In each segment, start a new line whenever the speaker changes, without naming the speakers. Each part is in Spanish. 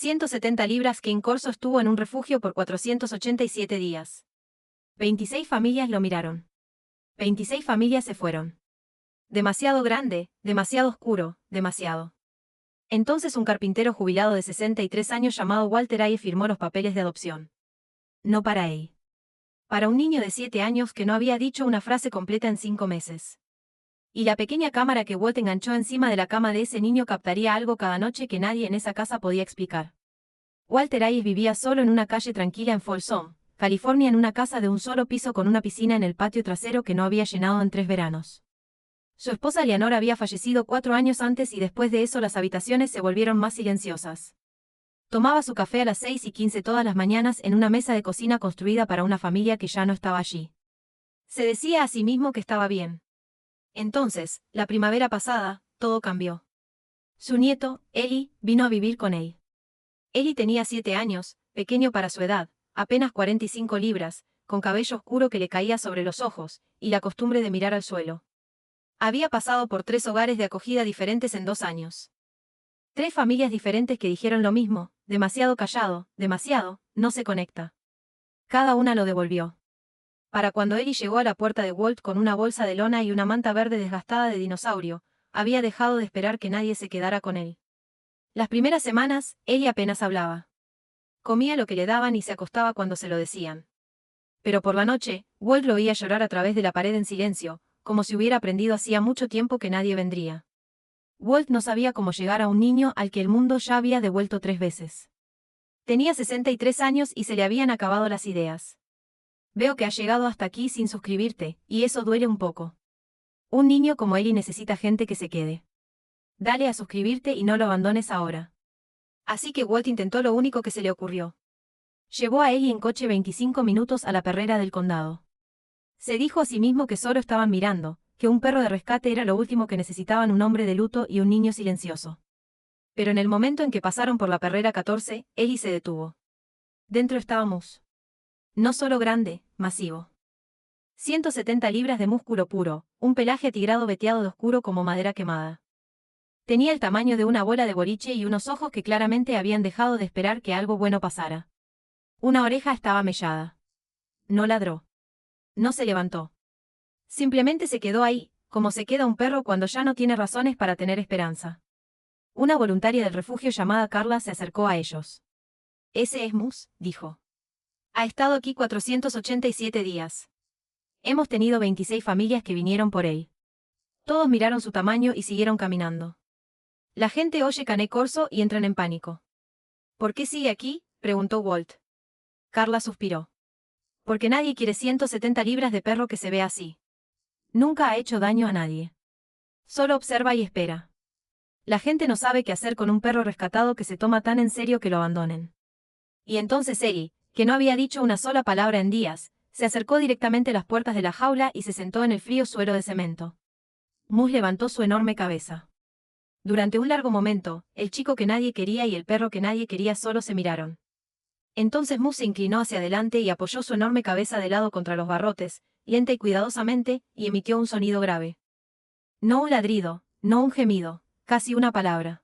170 libras. Ken Corso estuvo en un refugio por 487 días. 26 familias lo miraron. 26 familias se fueron. Demasiado grande, demasiado oscuro, demasiado. Entonces un carpintero jubilado de 63 años llamado Walter Aye firmó los papeles de adopción. No para Aye. Para un niño de 7 años que no había dicho una frase completa en 5 meses. Y la pequeña cámara que Walt enganchó encima de la cama de ese niño captaría algo cada noche que nadie en esa casa podía explicar. Walter Aye vivía solo en una calle tranquila en Folsom, California, en una casa de un solo piso con una piscina en el patio trasero que no había llenado en 3 veranos. Su esposa Leonor había fallecido 4 años antes y después de eso las habitaciones se volvieron más silenciosas. Tomaba su café a las 6:15 todas las mañanas en una mesa de cocina construida para una familia que ya no estaba allí. Se decía a sí mismo que estaba bien. Entonces, la primavera pasada, todo cambió. Su nieto, Eli, vino a vivir con él. Eli tenía 7 años, pequeño para su edad, apenas 45 libras, con cabello oscuro que le caía sobre los ojos, y la costumbre de mirar al suelo. Había pasado por 3 hogares de acogida diferentes en 2 años. 3 familias diferentes que dijeron lo mismo: demasiado callado, demasiado, no se conecta. Cada una lo devolvió. Para cuando Eli llegó a la puerta de Walt con una bolsa de lona y una manta verde desgastada de dinosaurio, había dejado de esperar que nadie se quedara con él. Las primeras semanas, Eli apenas hablaba. Comía lo que le daban y se acostaba cuando se lo decían. Pero por la noche, Walt lo oía llorar a través de la pared en silencio, como si hubiera aprendido hacía mucho tiempo que nadie vendría. Walt no sabía cómo llegar a un niño al que el mundo ya había devuelto 3 veces. Tenía 63 años y se le habían acabado las ideas. Veo que has llegado hasta aquí sin suscribirte, y eso duele un poco. Un niño como Eli necesita gente que se quede. Dale a suscribirte y no lo abandones ahora. Así que Walt intentó lo único que se le ocurrió. Llevó a Eli en coche 25 minutos a la perrera del condado. Se dijo a sí mismo que solo estaban mirando, que un perro de rescate era lo último que necesitaban, un hombre de luto y un niño silencioso. Pero en el momento en que pasaron por la perrera 14, Eli se detuvo. Dentro estaba Moose. No solo grande, masivo. 170 libras de músculo puro, un pelaje atigrado veteado de oscuro como madera quemada. Tenía el tamaño de una bola de boliche y unos ojos que claramente habían dejado de esperar que algo bueno pasara. Una oreja estaba mellada. No ladró. No se levantó. Simplemente se quedó ahí, como se queda un perro cuando ya no tiene razones para tener esperanza. Una voluntaria del refugio llamada Carla se acercó a ellos. «Ese es Moose», dijo. «Ha estado aquí 487 días. Hemos tenido 26 familias que vinieron por él». Todos miraron su tamaño y siguieron caminando. La gente oye Cane Corso y entran en pánico. «¿Por qué sigue aquí?», preguntó Walt. Carla suspiró. «Porque nadie quiere 170 libras de perro que se ve así. Nunca ha hecho daño a nadie. Solo observa y espera. La gente no sabe qué hacer con un perro rescatado que se toma tan en serio que lo abandonen». Y entonces Eli, que no había dicho una sola palabra en días, se acercó directamente a las puertas de la jaula y se sentó en el frío suelo de cemento. Moose levantó su enorme cabeza. Durante un largo momento, el chico que nadie quería y el perro que nadie quería solo se miraron. Entonces Moose se inclinó hacia adelante y apoyó su enorme cabeza de lado contra los barrotes, lenta y cuidadosamente, y emitió un sonido grave. No un ladrido, no un gemido, casi una palabra.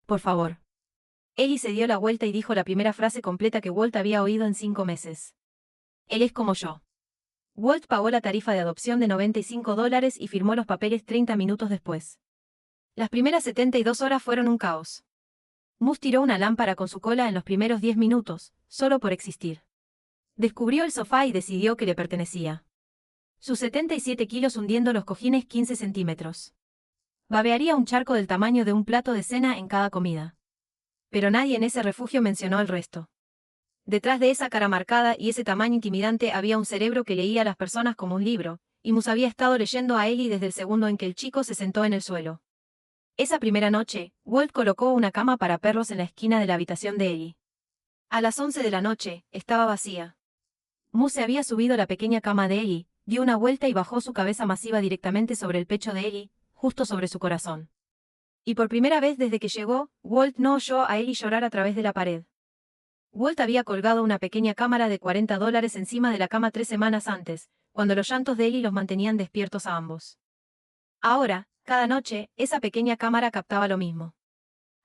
«Por favor». Eli se dio la vuelta y dijo la primera frase completa que Walt había oído en 5 meses. «Él es como yo». Walt pagó la tarifa de adopción de $95 y firmó los papeles 30 minutos después. Las primeras 72 horas fueron un caos. Moose tiró una lámpara con su cola en los primeros 10 minutos, solo por existir. Descubrió el sofá y decidió que le pertenecía. Sus 77 kilos hundiendo los cojines 15 centímetros. Babearía un charco del tamaño de un plato de cena en cada comida. Pero nadie en ese refugio mencionó el resto. Detrás de esa cara marcada y ese tamaño intimidante había un cerebro que leía a las personas como un libro, y Moose había estado leyendo a Eli desde el segundo en que el chico se sentó en el suelo. Esa primera noche, Walt colocó una cama para perros en la esquina de la habitación de Eli. A las 11 de la noche, estaba vacía. Moose se había subido a la pequeña cama de Eli, dio una vuelta y bajó su cabeza masiva directamente sobre el pecho de Eli, justo sobre su corazón. Y por primera vez desde que llegó, Walt no oyó a Eli llorar a través de la pared. Walt había colgado una pequeña cámara de $40 encima de la cama 3 semanas antes, cuando los llantos de Eli los mantenían despiertos a ambos. Ahora, cada noche, esa pequeña cámara captaba lo mismo.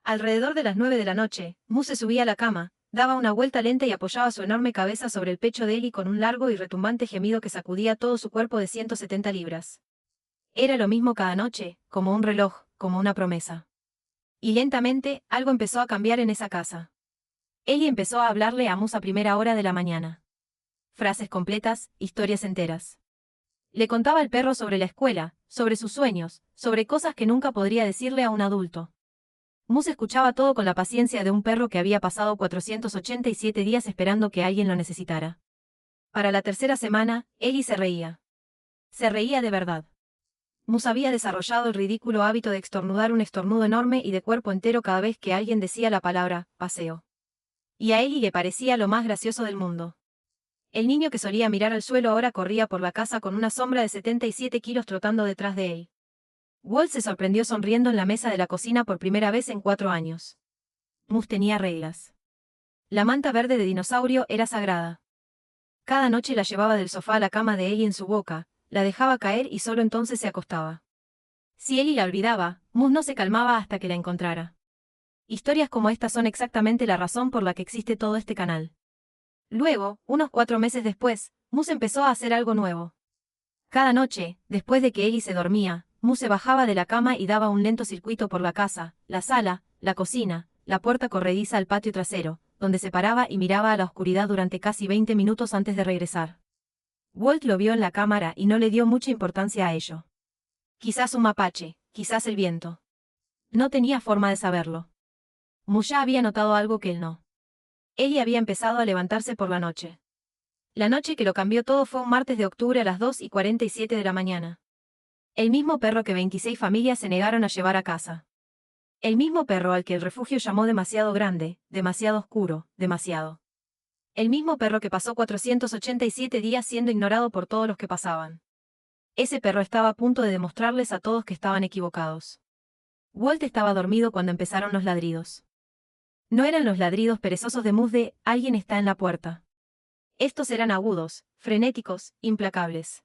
Alrededor de las 9 de la noche, Mus se subía a la cama, daba una vuelta lenta y apoyaba su enorme cabeza sobre el pecho de Ellie con un largo y retumbante gemido que sacudía todo su cuerpo de 170 libras. Era lo mismo cada noche, como un reloj, como una promesa. Y lentamente, algo empezó a cambiar en esa casa. Ellie empezó a hablarle a Mus a primera hora de la mañana. Frases completas, historias enteras. Le contaba al perro sobre la escuela, sobre sus sueños, sobre cosas que nunca podría decirle a un adulto. Mus escuchaba todo con la paciencia de un perro que había pasado 487 días esperando que alguien lo necesitara. Para la tercera semana, Ellie se reía. Se reía de verdad. Mus había desarrollado el ridículo hábito de estornudar un estornudo enorme y de cuerpo entero cada vez que alguien decía la palabra paseo. Y a Ellie le parecía lo más gracioso del mundo. El niño que solía mirar al suelo ahora corría por la casa con una sombra de 77 kilos trotando detrás de él. Walt se sorprendió sonriendo en la mesa de la cocina por primera vez en 4 años. Mus tenía reglas. La manta verde de dinosaurio era sagrada. Cada noche la llevaba del sofá a la cama de Ellie en su boca, la dejaba caer y solo entonces se acostaba. Si Ellie la olvidaba, Mus no se calmaba hasta que la encontrara. Historias como estas son exactamente la razón por la que existe todo este canal. Luego, unos 4 meses después, Mus empezó a hacer algo nuevo. Cada noche, después de que Ellie se dormía, Mus se bajaba de la cama y daba un lento circuito por la casa, la sala, la cocina, la puerta corrediza al patio trasero, donde se paraba y miraba a la oscuridad durante casi 20 minutos antes de regresar. Walt lo vio en la cámara y no le dio mucha importancia a ello. Quizás un mapache, quizás el viento. No tenía forma de saberlo. Mus ya había notado algo que él no. Ellie había empezado a levantarse por la noche. La noche que lo cambió todo fue un martes de octubre a las 2:47 de la mañana. El mismo perro que 26 familias se negaron a llevar a casa. El mismo perro al que el refugio llamó demasiado grande, demasiado oscuro, demasiado. El mismo perro que pasó 487 días siendo ignorado por todos los que pasaban. Ese perro estaba a punto de demostrarles a todos que estaban equivocados. Walt estaba dormido cuando empezaron los ladridos. No eran los ladridos perezosos de Mus de «alguien está en la puerta». Estos eran agudos, frenéticos, implacables.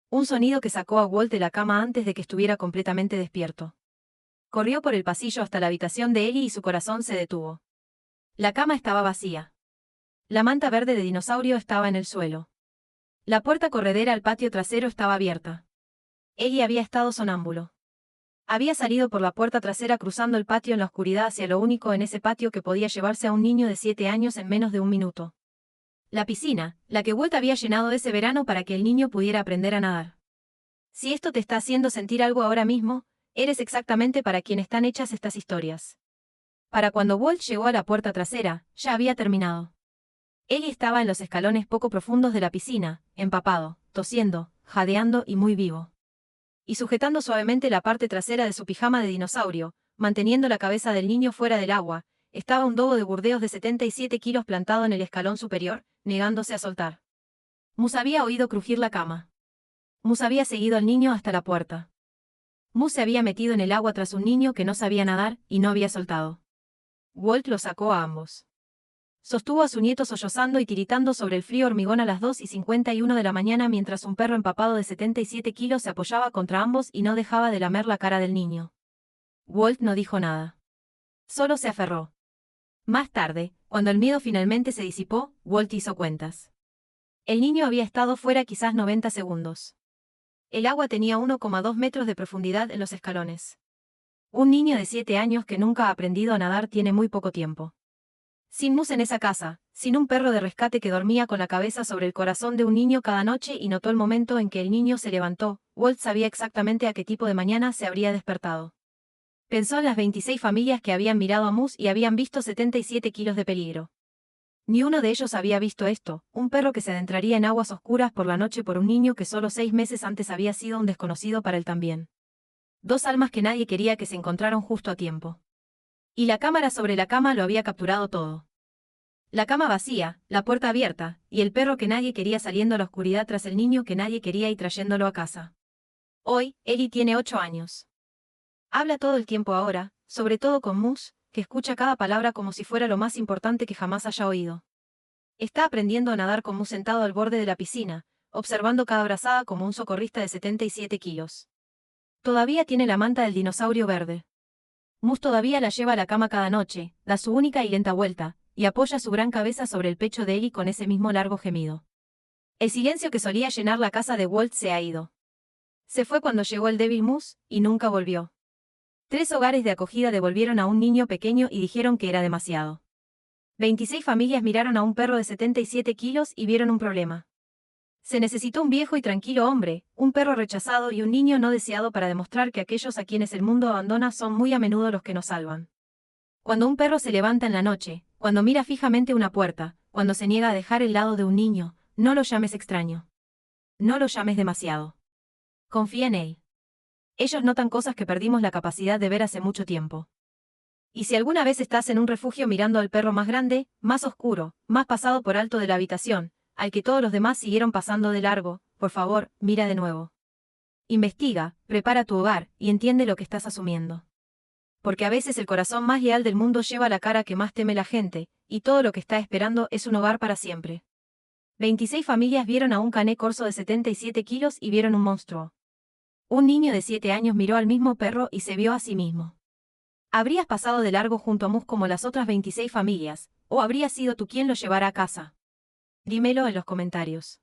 Un sonido que sacó a Walt de la cama antes de que estuviera completamente despierto. Corrió por el pasillo hasta la habitación de Ellie y su corazón se detuvo. La cama estaba vacía. La manta verde de dinosaurio estaba en el suelo. La puerta corredera al patio trasero estaba abierta. Ellie había estado sonámbulo. Había salido por la puerta trasera cruzando el patio en la oscuridad hacia lo único en ese patio que podía llevarse a un niño de 7 años en menos de un minuto. La piscina, la que Walt había llenado ese verano para que el niño pudiera aprender a nadar. Si esto te está haciendo sentir algo ahora mismo, eres exactamente para quien están hechas estas historias. Para cuando Walt llegó a la puerta trasera, ya había terminado. Ellie estaba en los escalones poco profundos de la piscina, empapado, tosiendo, jadeando y muy vivo. Y sujetando suavemente la parte trasera de su pijama de dinosaurio, manteniendo la cabeza del niño fuera del agua, estaba un dogo de Burdeos de 77 kilos plantado en el escalón superior, negándose a soltar. Mus había oído crujir la cama. Mus había seguido al niño hasta la puerta. Mus se había metido en el agua tras un niño que no sabía nadar y no había soltado. Walt lo sacó a ambos. Sostuvo a su nieto sollozando y tiritando sobre el frío hormigón a las 2:51 de la mañana mientras un perro empapado de 77 kilos se apoyaba contra ambos y no dejaba de lamer la cara del niño. Walt no dijo nada. Solo se aferró. Más tarde, cuando el miedo finalmente se disipó, Walt hizo cuentas. El niño había estado fuera quizás 90 segundos. El agua tenía 1,2 metros de profundidad en los escalones. Un niño de 7 años que nunca ha aprendido a nadar tiene muy poco tiempo. Sin Mus en esa casa, sin un perro de rescate que dormía con la cabeza sobre el corazón de un niño cada noche y notó el momento en que el niño se levantó, Walt sabía exactamente a qué tipo de mañana se habría despertado. Pensó en las 26 familias que habían mirado a Mus y habían visto 77 kilos de peligro. Ni uno de ellos había visto esto, un perro que se adentraría en aguas oscuras por la noche por un niño que solo 6 meses antes había sido un desconocido para él también. 2 almas que nadie quería que se encontraron justo a tiempo. Y la cámara sobre la cama lo había capturado todo. La cama vacía, la puerta abierta, y el perro que nadie quería saliendo a la oscuridad tras el niño que nadie quería y trayéndolo a casa. Hoy, Ellie tiene 8 años. Habla todo el tiempo ahora, sobre todo con Mus, que escucha cada palabra como si fuera lo más importante que jamás haya oído. Está aprendiendo a nadar con Mus sentado al borde de la piscina, observando cada brazada como un socorrista de 77 kilos. Todavía tiene la manta del dinosaurio verde. Mus todavía la lleva a la cama cada noche, da su única y lenta vuelta, y apoya su gran cabeza sobre el pecho de Ellie con ese mismo largo gemido. El silencio que solía llenar la casa de Walt se ha ido. Se fue cuando llegó el débil Mus, y nunca volvió. 3 hogares de acogida devolvieron a un niño pequeño y dijeron que era demasiado. 26 familias miraron a un perro de 77 kilos y vieron un problema. Se necesitó un viejo y tranquilo hombre, un perro rechazado y un niño no deseado para demostrar que aquellos a quienes el mundo abandona son muy a menudo los que nos salvan. Cuando un perro se levanta en la noche, cuando mira fijamente una puerta, cuando se niega a dejar el lado de un niño, no lo llames extraño. No lo llames demasiado. Confía en él. Ellos notan cosas que perdimos la capacidad de ver hace mucho tiempo. Y si alguna vez estás en un refugio mirando al perro más grande, más oscuro, más pasado por alto de la habitación, al que todos los demás siguieron pasando de largo, por favor, mira de nuevo. Investiga, prepara tu hogar, y entiende lo que estás asumiendo. Porque a veces el corazón más leal del mundo lleva la cara que más teme la gente, y todo lo que está esperando es un hogar para siempre. 26 familias vieron a un cané corso de 77 kilos y vieron un monstruo. Un niño de 7 años miró al mismo perro y se vio a sí mismo. ¿Habrías pasado de largo junto a Mus como las otras 26 familias, o habrías sido tú quien lo llevara a casa? Dímelo en los comentarios.